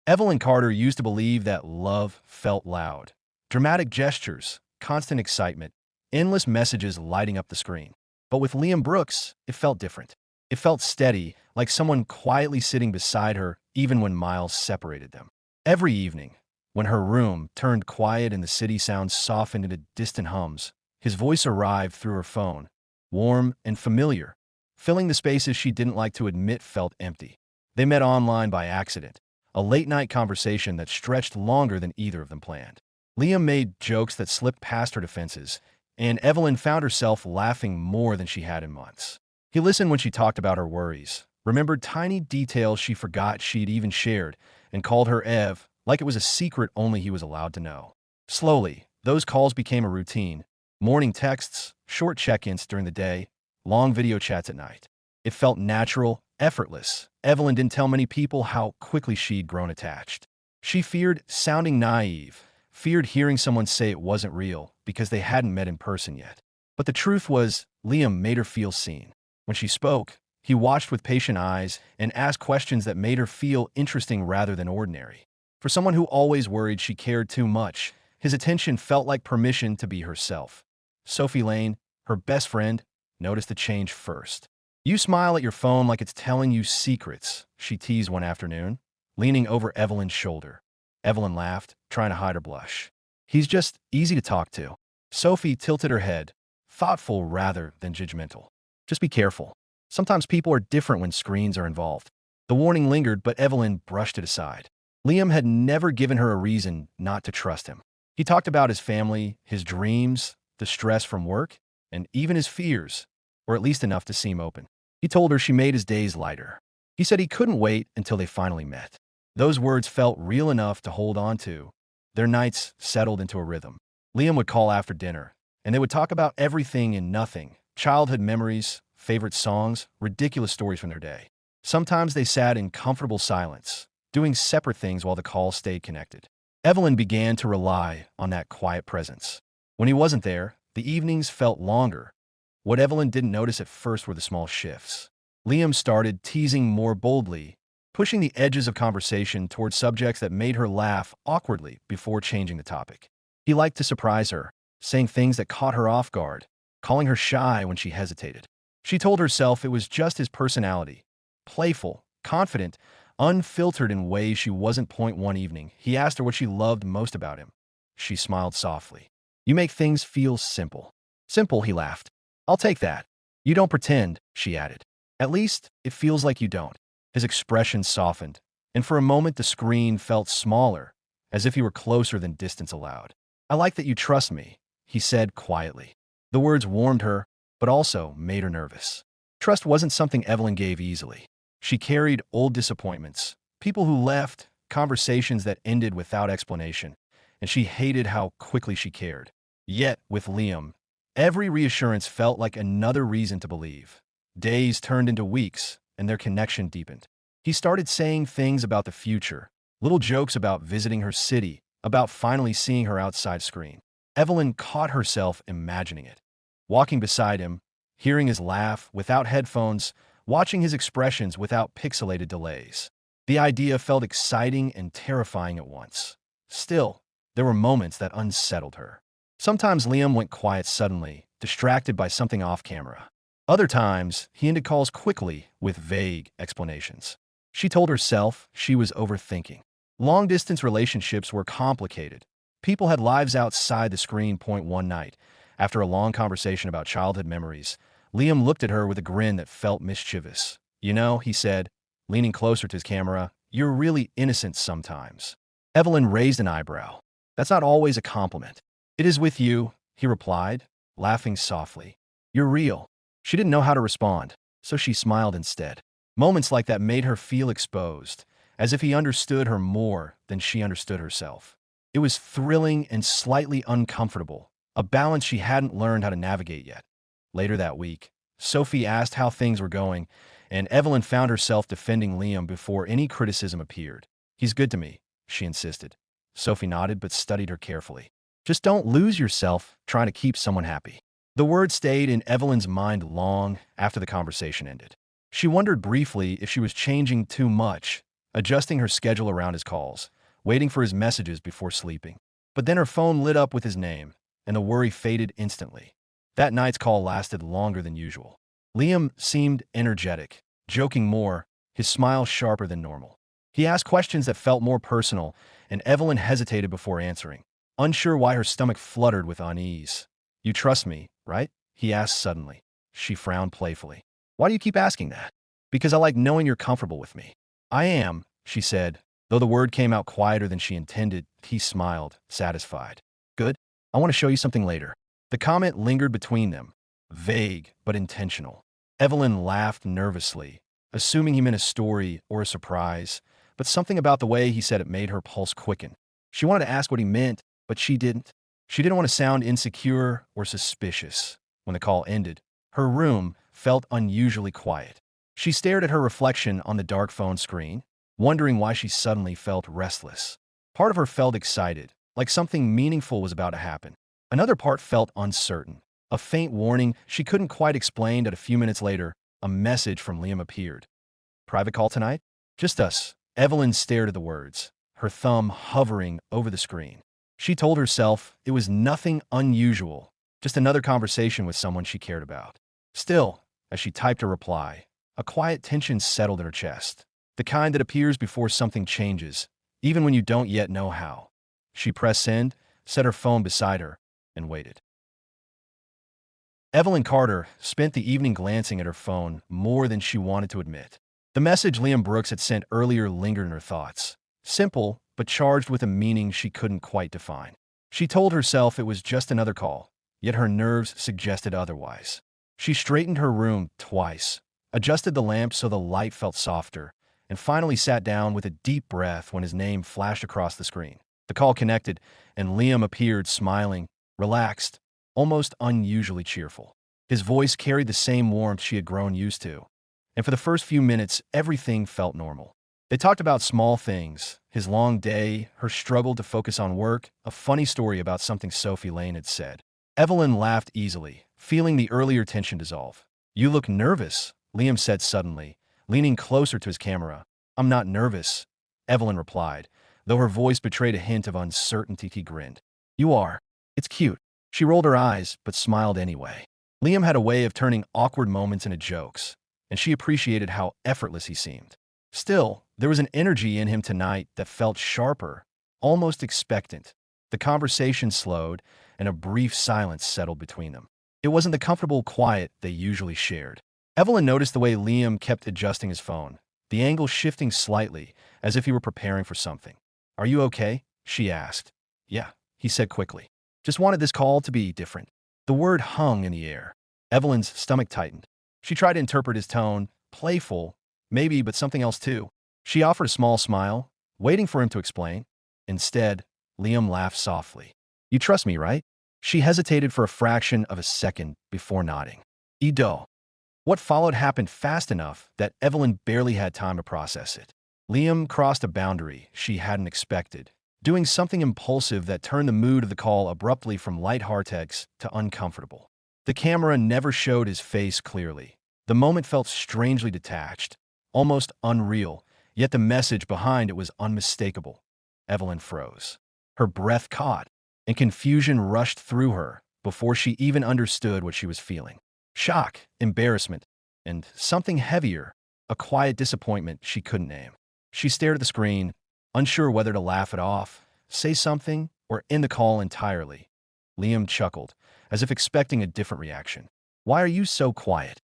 Evelyn Carter used to believe that love felt loud. Dramatic gestures, constant excitement, endless messages lighting up the screen. But with Liam Brooks, it felt different. It felt steady, like someone quietly sitting beside her even when miles separated them. Every evening, when her room turned quiet and the city sounds softened into distant hums, his voice arrived through her phone, warm and familiar, filling the spaces she didn't like to admit felt empty. They met online by accident, a late-night conversation that stretched longer than either of them planned. Liam made jokes that slipped past her defenses, and Evelyn found herself laughing more than she had in months. He listened when she talked about her worries, remembered tiny details she forgot she'd even shared, and called her Ev like it was a secret only he was allowed to know. Slowly, those calls became a routine. Morning texts, short check-ins during the day, long video chats at night. It felt natural, effortless. Evelyn didn't tell many people how quickly she'd grown attached. She feared sounding naive, feared hearing someone say it wasn't real because they hadn't met in person yet. But the truth was, Liam made her feel seen. When she spoke, he watched with patient eyes and asked questions that made her feel interesting rather than ordinary. For someone who always worried she cared too much, his attention felt like permission to be herself. Sophie Lane, her best friend, noticed the change first. "You smile at your phone like it's telling you secrets," she teased one afternoon, leaning over Evelyn's shoulder. Evelyn laughed, trying to hide her blush. "He's just easy to talk to." Sophie tilted her head, thoughtful rather than judgmental. "Just be careful. Sometimes people are different when screens are involved." The warning lingered, but Evelyn brushed it aside. Liam had never given her a reason not to trust him. He talked about his family, his dreams, the stress from work, and even his fears, or at least enough to seem open. He told her she made his days lighter. He said he couldn't wait until they finally met. Those words felt real enough to hold on to. Their nights settled into a rhythm. Liam would call after dinner, and they would talk about everything and nothing: childhood memories, favorite songs, ridiculous stories from their day. Sometimes they sat in comfortable silence, doing separate things while the call stayed connected. Evelyn began to rely on that quiet presence. When he wasn't there, the evenings felt longer. What Evelyn didn't notice at first were the small shifts. Liam started teasing more boldly, pushing the edges of conversation towards subjects that made her laugh awkwardly before changing the topic. He liked to surprise her, saying things that caught her off guard, calling her shy when she hesitated. She told herself it was just his personality, playful, confident, unfiltered in ways she wasn't. One evening, he asked her what she loved most about him. She smiled softly. "You make things feel simple." "Simple," he laughed. "I'll take that." "You don't pretend," she added. "At least, it feels like you don't." His expression softened, and for a moment the screen felt smaller, as if he were closer than distance allowed. "I like that you trust me," he said quietly. The words warmed her, but also made her nervous. Trust wasn't something Evelyn gave easily. She carried old disappointments, people who left, conversations that ended without explanation, and she hated how quickly she cared. Yet, with Liam, every reassurance felt like another reason to believe. Days turned into weeks, and their connection deepened. He started saying things about the future, little jokes about visiting her city, about finally seeing her outside screen. Evelyn caught herself imagining it. Walking beside him, hearing his laugh without headphones, watching his expressions without pixelated delays. The idea felt exciting and terrifying at once. Still, there were moments that unsettled her. Sometimes Liam went quiet suddenly, distracted by something off camera. Other times, he ended calls quickly with vague explanations. She told herself she was overthinking. Long-distance relationships were complicated. People had lives outside the screen. One night, after a long conversation about childhood memories, Liam looked at her with a grin that felt mischievous. "You know," he said, leaning closer to his camera, "you're really innocent sometimes." Evelyn raised an eyebrow. "That's not always a compliment." "It is with you," he replied, laughing softly. "You're real." She didn't know how to respond, so she smiled instead. Moments like that made her feel exposed, as if he understood her more than she understood herself. It was thrilling and slightly uncomfortable, a balance she hadn't learned how to navigate yet. Later that week, Sophie asked how things were going, and Evelyn found herself defending Liam before any criticism appeared. "He's good to me," she insisted. Sophie nodded but studied her carefully. "Just don't lose yourself trying to keep someone happy." The word stayed in Evelyn's mind long after the conversation ended. She wondered briefly if she was changing too much, adjusting her schedule around his calls, waiting for his messages before sleeping. But then her phone lit up with his name, and the worry faded instantly. That night's call lasted longer than usual. Liam seemed energetic, joking more, his smile sharper than normal. He asked questions that felt more personal, and Evelyn hesitated before answering, unsure why her stomach fluttered with unease. "You trust me, right?" he asked suddenly. She frowned playfully. "Why do you keep asking that?" "Because I like knowing you're comfortable with me." "I am," she said. Though the word came out quieter than she intended, he smiled, satisfied. "Good. I want to show you something later." The comment lingered between them, vague but intentional. Evelyn laughed nervously, assuming he meant a story or a surprise, but something about the way he said it made her pulse quicken. She wanted to ask what he meant, but she didn't. She didn't want to sound insecure or suspicious. When the call ended, her room felt unusually quiet. She stared at her reflection on the dark phone screen, wondering why she suddenly felt restless. Part of her felt excited, like something meaningful was about to happen. Another part felt uncertain, a faint warning she couldn't quite explain. That a few minutes later, a message from Liam appeared. "Private call tonight? Just us." Evelyn stared at the words, her thumb hovering over the screen. She told herself it was nothing unusual, just another conversation with someone she cared about. Still, as she typed a reply, a quiet tension settled in her chest, the kind that appears before something changes, even when you don't yet know how. She pressed send, set her phone beside her, and waited. Evelyn Carter spent the evening glancing at her phone more than she wanted to admit. The message Liam Brooks had sent earlier lingered in her thoughts, simple but charged with a meaning she couldn't quite define. She told herself it was just another call, yet her nerves suggested otherwise. She straightened her room twice, adjusted the lamp so the light felt softer, and finally sat down with a deep breath when his name flashed across the screen. The call connected, and Liam appeared smiling, relaxed, almost unusually cheerful. His voice carried the same warmth she had grown used to, and for the first few minutes, everything felt normal. They talked about small things, his long day, her struggle to focus on work, a funny story about something Sophie Lane had said. Evelyn laughed easily, feeling the earlier tension dissolve. "You look nervous," Liam said suddenly, leaning closer to his camera. "I'm not nervous," Evelyn replied, though her voice betrayed a hint of uncertainty. He grinned. "You are. It's cute." She rolled her eyes, but smiled anyway. Liam had a way of turning awkward moments into jokes, and she appreciated how effortless he seemed. Still, there was an energy in him tonight that felt sharper, almost expectant. The conversation slowed, and a brief silence settled between them. It wasn't the comfortable quiet they usually shared. Evelyn noticed the way Liam kept adjusting his phone, the angle shifting slightly, as if he were preparing for something. "Are you okay?" she asked. "Yeah," he said quickly. "Just wanted this call to be different." The word hung in the air. Evelyn's stomach tightened. She tried to interpret his tone, playful, maybe, but something else too. She offered a small smile, waiting for him to explain. Instead, Liam laughed softly. "You trust me, right?" She hesitated for a fraction of a second before nodding. "Ido." What followed happened fast enough that Evelyn barely had time to process it. Liam crossed a boundary she hadn't expected, doing something impulsive that turned the mood of the call abruptly from lighthearted to uncomfortable. The camera never showed his face clearly. The moment felt strangely detached, almost unreal, yet the message behind it was unmistakable. Evelyn froze. Her breath caught, and confusion rushed through her before she even understood what she was feeling. Shock, embarrassment, and something heavier, a quiet disappointment she couldn't name. She stared at the screen, unsure whether to laugh it off, say something, or end the call entirely. Liam chuckled, as if expecting a different reaction. "Why are you so quiet?"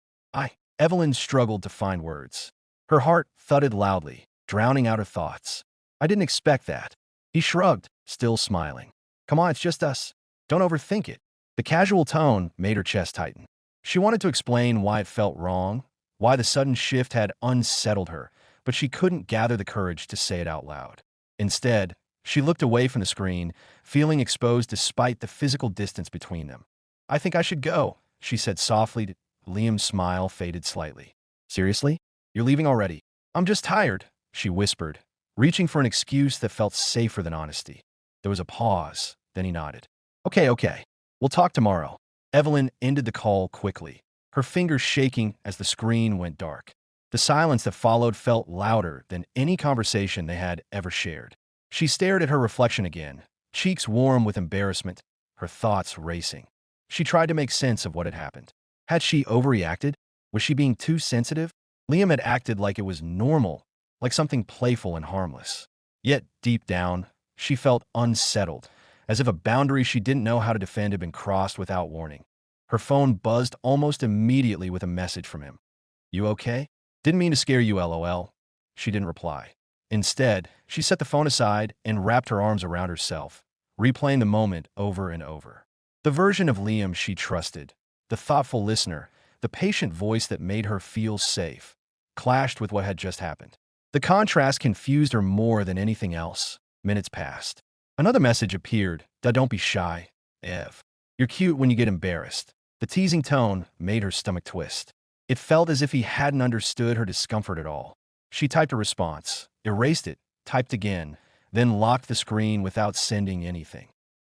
Evelyn struggled to find words. Her heart thudded loudly, drowning out her thoughts. "I didn't expect that." He shrugged, still smiling. "Come on, it's just us. Don't overthink it." The casual tone made her chest tighten. She wanted to explain why it felt wrong, why the sudden shift had unsettled her, but she couldn't gather the courage to say it out loud. Instead, she looked away from the screen, feeling exposed despite the physical distance between them. "I think I should go," she said softly. Liam's smile faded slightly. "Seriously? You're leaving already?" "I'm just tired," she whispered, reaching for an excuse that felt safer than honesty. There was a pause, then he nodded. Okay. We'll talk tomorrow." Evelyn ended the call quickly, her fingers shaking as the screen went dark. The silence that followed felt louder than any conversation they had ever shared. She stared at her reflection again, cheeks warm with embarrassment, her thoughts racing. She tried to make sense of what had happened. Had she overreacted? Was she being too sensitive? Liam had acted like it was normal, like something playful and harmless. Yet, deep down, she felt unsettled, as if a boundary she didn't know how to defend had been crossed without warning. Her phone buzzed almost immediately with a message from him. "You okay? Didn't mean to scare you, LOL." She didn't reply. Instead, she set the phone aside and wrapped her arms around herself, replaying the moment over and over. The version of Liam she trusted, the thoughtful listener, the patient voice that made her feel safe, clashed with what had just happened. The contrast confused her more than anything else. Minutes passed. Another message appeared. Don't be shy, Ev. You're cute when you get embarrassed." The teasing tone made her stomach twist. It felt as if he hadn't understood her discomfort at all. She typed a response, erased it, typed again, then locked the screen without sending anything.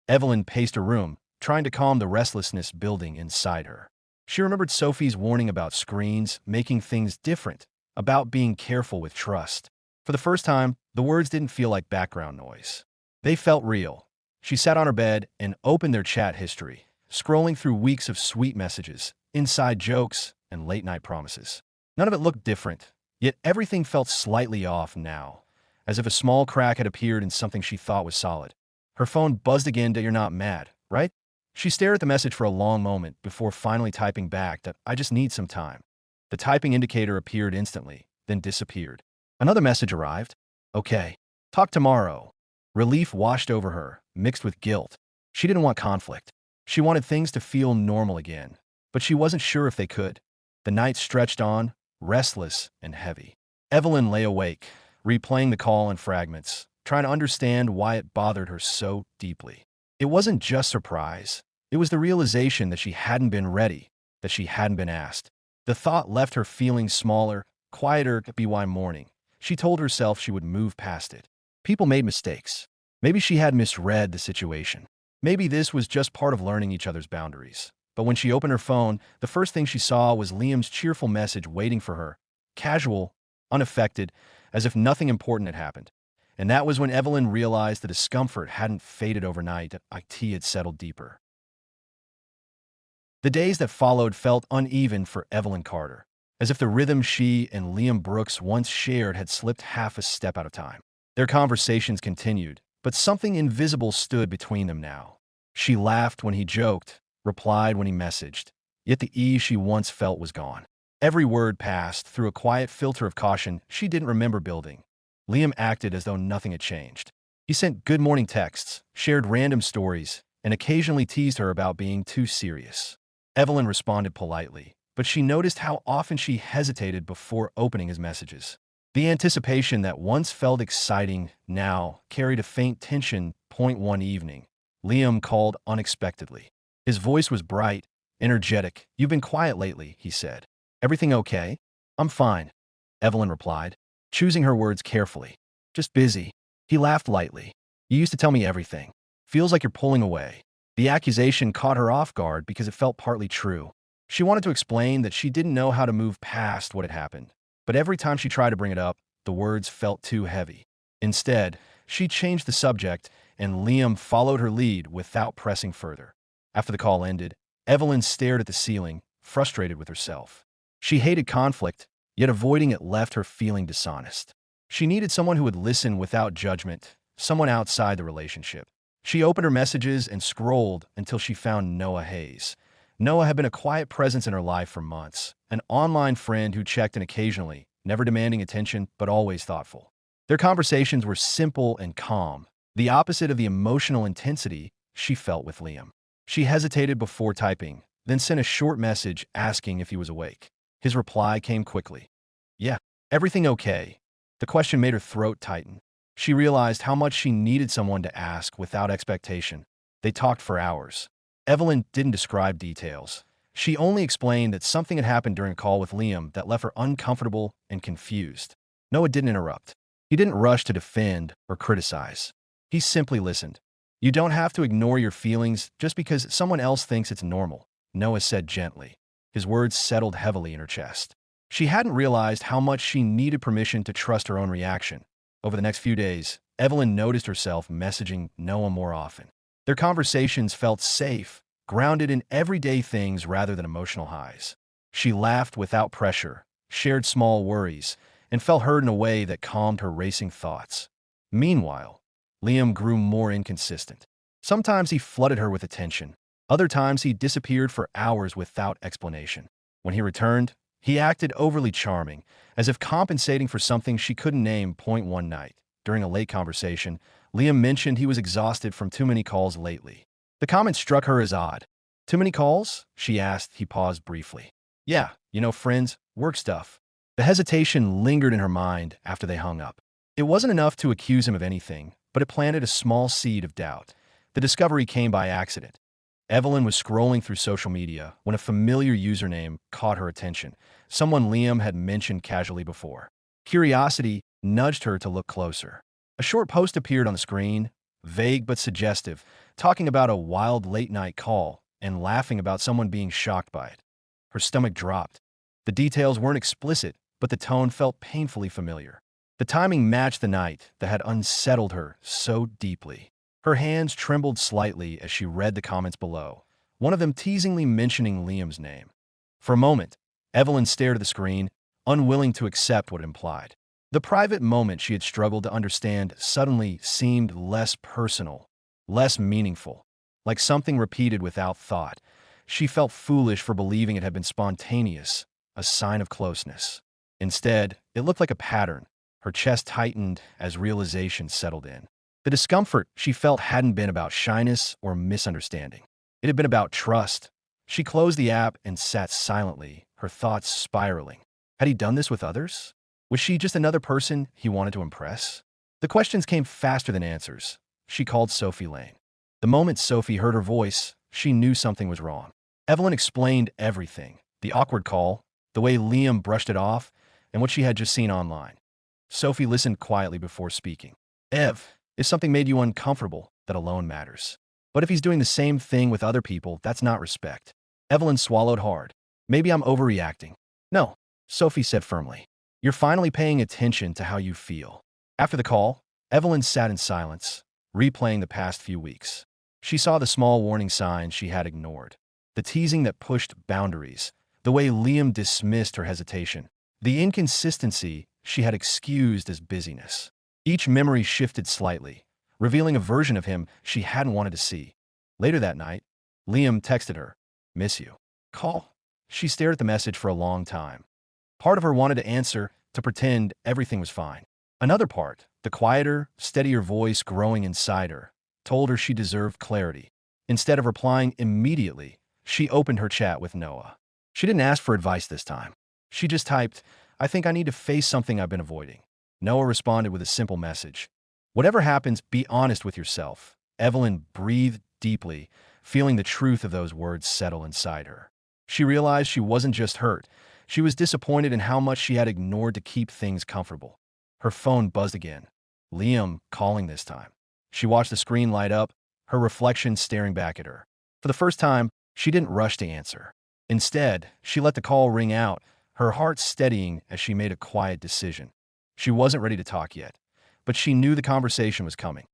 Evelyn paced her room, trying to calm the restlessness building inside her. She remembered Sophie's warning about screens making things different, about being careful with trust. For the first time, the words didn't feel like background noise. They felt real. She sat on her bed and opened their chat history, scrolling through weeks of sweet messages, inside jokes, and late-night promises. None of it looked different, yet everything felt slightly off now, as if a small crack had appeared in something she thought was solid. Her phone buzzed again. "You're not mad, right?" She stared at the message for a long moment before finally typing back that "I just need some time." The typing indicator appeared instantly, then disappeared. Another message arrived. "Okay. Talk tomorrow." Relief washed over her, mixed with guilt. She didn't want conflict. She wanted things to feel normal again, but she wasn't sure if they could. The night stretched on, restless and heavy. Evelyn lay awake, replaying the call in fragments, trying to understand why it bothered her so deeply. It wasn't just surprise. It was the realization that she hadn't been ready, that she hadn't been asked. The thought left her feeling smaller, quieter. By morning, she told herself she would move past it. People made mistakes. Maybe she had misread the situation. Maybe this was just part of learning each other's boundaries. But when she opened her phone, the first thing she saw was Liam's cheerful message waiting for her, casual, unaffected, as if nothing important had happened. And that was when Evelyn realized the discomfort hadn't faded overnight. IT had settled deeper. The days that followed felt uneven for Evelyn Carter, as if the rhythm she and Liam Brooks once shared had slipped half a step at a time. Their conversations continued, but something invisible stood between them now. She laughed when he joked, replied when he messaged, yet the ease she once felt was gone. Every word passed through a quiet filter of caution she didn't remember building. Liam acted as though nothing had changed. He sent good morning texts, shared random stories, and occasionally teased her about being too serious. Evelyn responded politely, but she noticed how often she hesitated before opening his messages. The anticipation that once felt exciting now carried a faint tension. One evening, Liam called unexpectedly. His voice was bright, energetic. "You've been quiet lately," he said. "Everything okay?" "I'm fine," Evelyn replied, choosing her words carefully. "Just busy." He laughed lightly. "You used to tell me everything. Feels like you're pulling away." The accusation caught her off guard because it felt partly true. She wanted to explain that she didn't know how to move past what had happened, but every time she tried to bring it up, the words felt too heavy. Instead, she changed the subject, and Liam followed her lead without pressing further. After the call ended, Evelyn stared at the ceiling, frustrated with herself. She hated conflict, yet avoiding it left her feeling dishonest. She needed someone who would listen without judgment, someone outside the relationship. She opened her messages and scrolled until she found Noah Hayes. Noah had been a quiet presence in her life for months, an online friend who checked in occasionally, never demanding attention but always thoughtful. Their conversations were simple and calm, the opposite of the emotional intensity she felt with Liam. She hesitated before typing, then sent a short message asking if he was awake. His reply came quickly. "Yeah, everything okay?" The question made her throat tighten. She realized how much she needed someone to ask without expectation. They talked for hours. Evelyn didn't describe details. She only explained that something had happened during a call with Liam that left her uncomfortable and confused. Noah didn't interrupt. He didn't rush to defend or criticize. He simply listened. "You don't have to ignore your feelings just because someone else thinks it's normal," Noah said gently. His words settled heavily in her chest. She hadn't realized how much she needed permission to trust her own reaction. Over the next few days, Evelyn noticed herself messaging Noah more often. Their conversations felt safe, grounded in everyday things rather than emotional highs. She laughed without pressure, shared small worries, and felt heard in a way that calmed her racing thoughts. Meanwhile, Liam grew more inconsistent. Sometimes he flooded her with attention. Other times he disappeared for hours without explanation. When he returned, he acted overly charming, as if compensating for something she couldn't name. One night, during a late conversation, Liam mentioned he was exhausted from too many calls lately. The comment struck her as odd. Too many calls? She asked. He paused briefly. Yeah, friends, work stuff. The hesitation lingered in her mind after they hung up. It wasn't enough to accuse him of anything, but it planted a small seed of doubt. The discovery came by accident. Evelyn was scrolling through social media when a familiar username caught her attention, someone Liam had mentioned casually before. Curiosity nudged her to look closer. A short post appeared on the screen, vague but suggestive, talking about a wild late-night call and laughing about someone being shocked by it. Her stomach dropped. The details weren't explicit, but the tone felt painfully familiar. The timing matched the night that had unsettled her so deeply. Her hands trembled slightly as she read the comments below, one of them teasingly mentioning Liam's name. For a moment, Evelyn stared at the screen, unwilling to accept what it implied. The private moment she had struggled to understand suddenly seemed less personal, less meaningful, like something repeated without thought. She felt foolish for believing it had been spontaneous, a sign of closeness. Instead, it looked like a pattern. Her chest tightened as realization settled in. The discomfort she felt hadn't been about shyness or misunderstanding. It had been about trust. She closed the app and sat silently, her thoughts spiraling. Had he done this with others? Was she just another person he wanted to impress? The questions came faster than answers. She called Sophie Lane. The moment Sophie heard her voice, she knew something was wrong. Evelyn explained everything: the awkward call, the way Liam brushed it off, and what she had just seen online. Sophie listened quietly before speaking. Ev, if something made you uncomfortable, that alone matters. But if he's doing the same thing with other people, that's not respect. Evelyn swallowed hard. Maybe I'm overreacting. No, Sophie said firmly. You're finally paying attention to how you feel. After the call, Evelyn sat in silence, replaying the past few weeks. She saw the small warning signs she had ignored. The teasing that pushed boundaries, the way Liam dismissed her hesitation, the inconsistency she had excused as busyness. Each memory shifted slightly, revealing a version of him she hadn't wanted to see. Later that night, Liam texted her, "Miss you." Call. She stared at the message for a long time. Part of her wanted to answer, to pretend everything was fine. Another part, the quieter, steadier voice growing inside her, told her she deserved clarity. Instead of replying immediately, she opened her chat with Noah. She didn't ask for advice this time. She just typed, "I think I need to face something I've been avoiding." Noah responded with a simple message. "Whatever happens, be honest with yourself." Evelyn breathed deeply, feeling the truth of those words settle inside her. She realized she wasn't just hurt. She was disappointed in how much she had ignored to keep things comfortable. Her phone buzzed again. Liam calling this time. She watched the screen light up, her reflection staring back at her. For the first time, she didn't rush to answer. Instead, she let the call ring out, her heart steadying as she made a quiet decision. She wasn't ready to talk yet, but she knew the conversation was coming.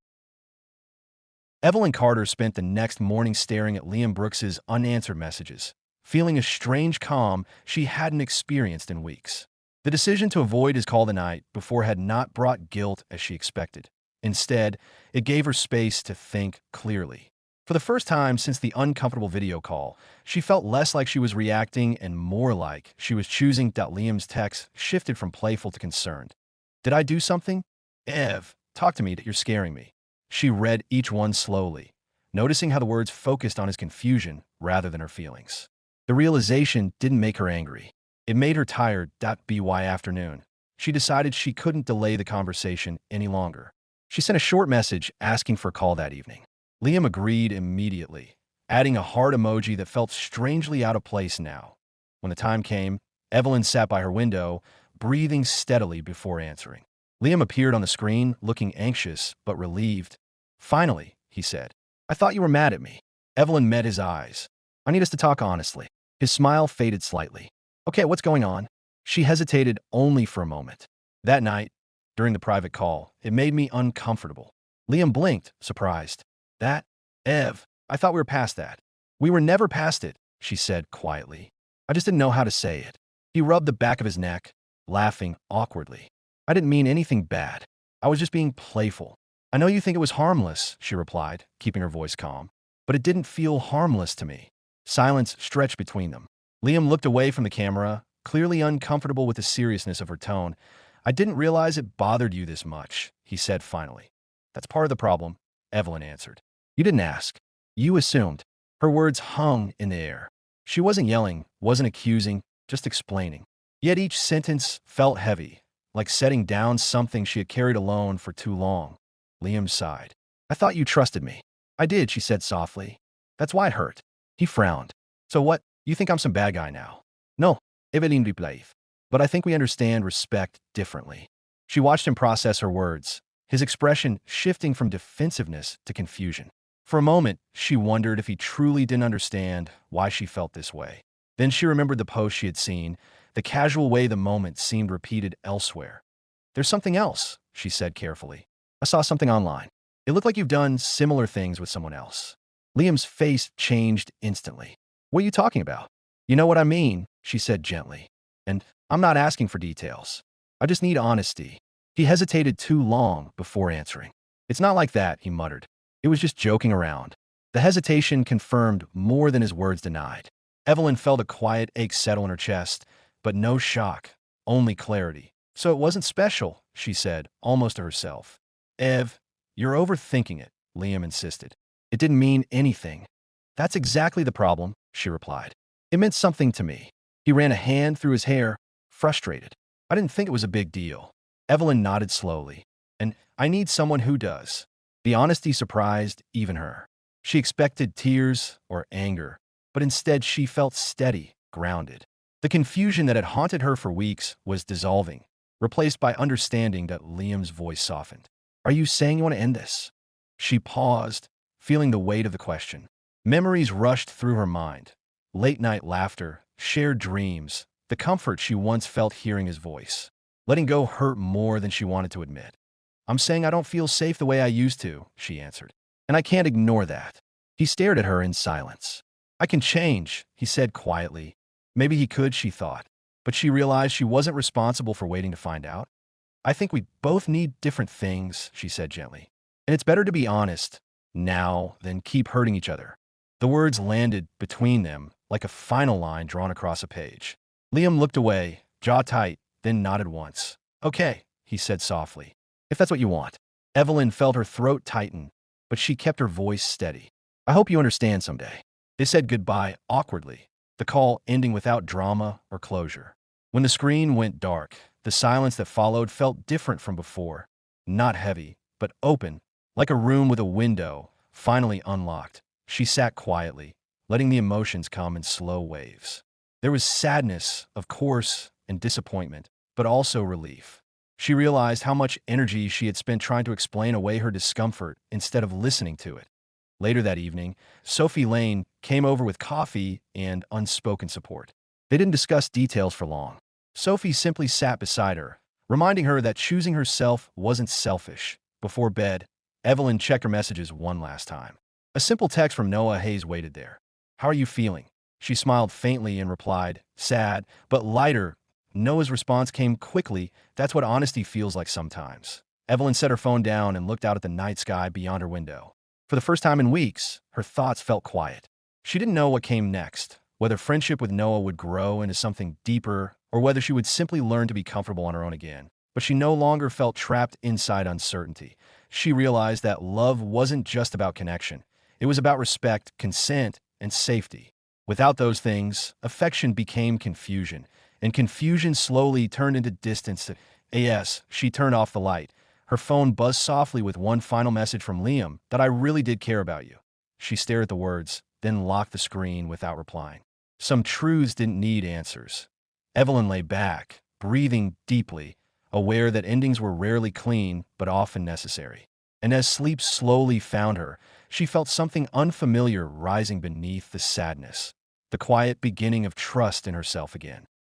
Evelyn Carter spent the next morning staring at Liam Brooks's unanswered messages, feeling a strange calm she hadn't experienced in weeks. The decision to avoid his call the night before had not brought guilt as she expected. Instead, it gave her space to think clearly. For the first time since the uncomfortable video call, she felt less like she was reacting and more like she was choosing. Liam's text shifted from playful to concerned. "Did I do something? Ev, talk to me, you're scaring me." She read each one slowly, noticing how the words focused on his confusion rather than her feelings. The realization didn't make her angry. It made her tired. By afternoon, she decided she couldn't delay the conversation any longer. She sent a short message asking for a call that evening. Liam agreed immediately, adding a heart emoji that felt strangely out of place now. When the time came, Evelyn sat by her window, breathing steadily before answering. Liam appeared on the screen, looking anxious but relieved. "Finally," he said. "I thought you were mad at me." Evelyn met his eyes. "I need us to talk honestly." His smile faded slightly. "Okay, what's going on?" She hesitated only for a moment. That night, during the private call, it made me uncomfortable. Liam blinked, surprised. That? Ev, I thought we were past that. We were never past it, she said quietly. I just didn't know how to say it. He rubbed the back of his neck, laughing awkwardly. I didn't mean anything bad. I was just being playful. I know you think it was harmless, she replied, keeping her voice calm. But it didn't feel harmless to me. Silence stretched between them. Liam looked away from the camera, clearly uncomfortable with the seriousness of her tone. I didn't realize it bothered you this much, he said finally. That's part of the problem, Evelyn answered. You didn't ask. You assumed. Her words hung in the air. She wasn't yelling, wasn't accusing, just explaining. Yet each sentence felt heavy, like setting down something she had carried alone for too long. Liam sighed. I thought you trusted me. I did, she said softly. That's why it hurt. He frowned. So what? You think I'm some bad guy now? No, Evelyn replied. But I think we understand respect differently. She watched him process her words, his expression shifting from defensiveness to confusion. For a moment, she wondered if he truly didn't understand why she felt this way. Then she remembered the post she had seen, the casual way the moment seemed repeated elsewhere. There's something else, she said carefully. I saw something online. It looked like you've done similar things with someone else. Liam's face changed instantly. What are you talking about? You know what I mean, she said gently. And I'm not asking for details. I just need honesty. He hesitated too long before answering. It's not like that, he muttered. It was just joking around. The hesitation confirmed more than his words denied. Evelyn felt a quiet ache settle in her chest, but no shock, only clarity. So it wasn't special, she said, almost to herself. Ev, you're overthinking it, Liam insisted. It didn't mean anything. That's exactly the problem, she replied. It meant something to me. He ran a hand through his hair, frustrated. I didn't think it was a big deal. Evelyn nodded slowly. And I need someone who does. The honesty surprised even her. She expected tears or anger, but instead she felt steady, grounded. The confusion that had haunted her for weeks was dissolving, replaced by understanding that Liam's voice softened. Are you saying you want to end this? She paused, feeling the weight of the question. Memories rushed through her mind. Late-night laughter, shared dreams, the comfort she once felt hearing his voice. Letting go hurt more than she wanted to admit. I'm saying I don't feel safe the way I used to, she answered. And I can't ignore that. He stared at her in silence. I can change, he said quietly. Maybe he could, she thought. But she realized she wasn't responsible for waiting to find out. I think we both need different things, she said gently. And it's better to be honest now than keep hurting each other. The words landed between them like a final line drawn across a page. Liam looked away, jaw tight, then nodded once. Okay, he said softly. If that's what you want. Evelyn felt her throat tighten, but she kept her voice steady. I hope you understand someday. They said goodbye awkwardly, the call ending without drama or closure. When the screen went dark, the silence that followed felt different from before. Not heavy, but open, like a room with a window, finally unlocked. She sat quietly, letting the emotions come in slow waves. There was sadness, of course, and disappointment, but also relief. She realized how much energy she had spent trying to explain away her discomfort instead of listening to it. Later that evening, Sophie Lane came over with coffee and unspoken support. They didn't discuss details for long. Sophie simply sat beside her, reminding her that choosing herself wasn't selfish. Before bed, Evelyn checked her messages one last time. A simple text from Noah Hayes waited there. How are you feeling? She smiled faintly and replied, sad, but lighter. Noah's response came quickly. That's what honesty feels like sometimes. Evelyn set her phone down and looked out at the night sky beyond her window. For the first time in weeks, her thoughts felt quiet. She didn't know what came next, whether friendship with Noah would grow into something deeper or whether she would simply learn to be comfortable on her own again. But she no longer felt trapped inside uncertainty. She realized that love wasn't just about connection. It was about respect, consent, and safety. Without those things, affection became confusion, and confusion slowly turned into distance. Yes, she turned off the light. Her phone buzzed softly with one final message from Liam that I really did care about you. She stared at the words, then locked the screen without replying. Some truths didn't need answers. Evelyn lay back, breathing deeply, aware that endings were rarely clean but often necessary. And as sleep slowly found her, she felt something unfamiliar rising beneath the sadness, the quiet beginning of trust in herself again.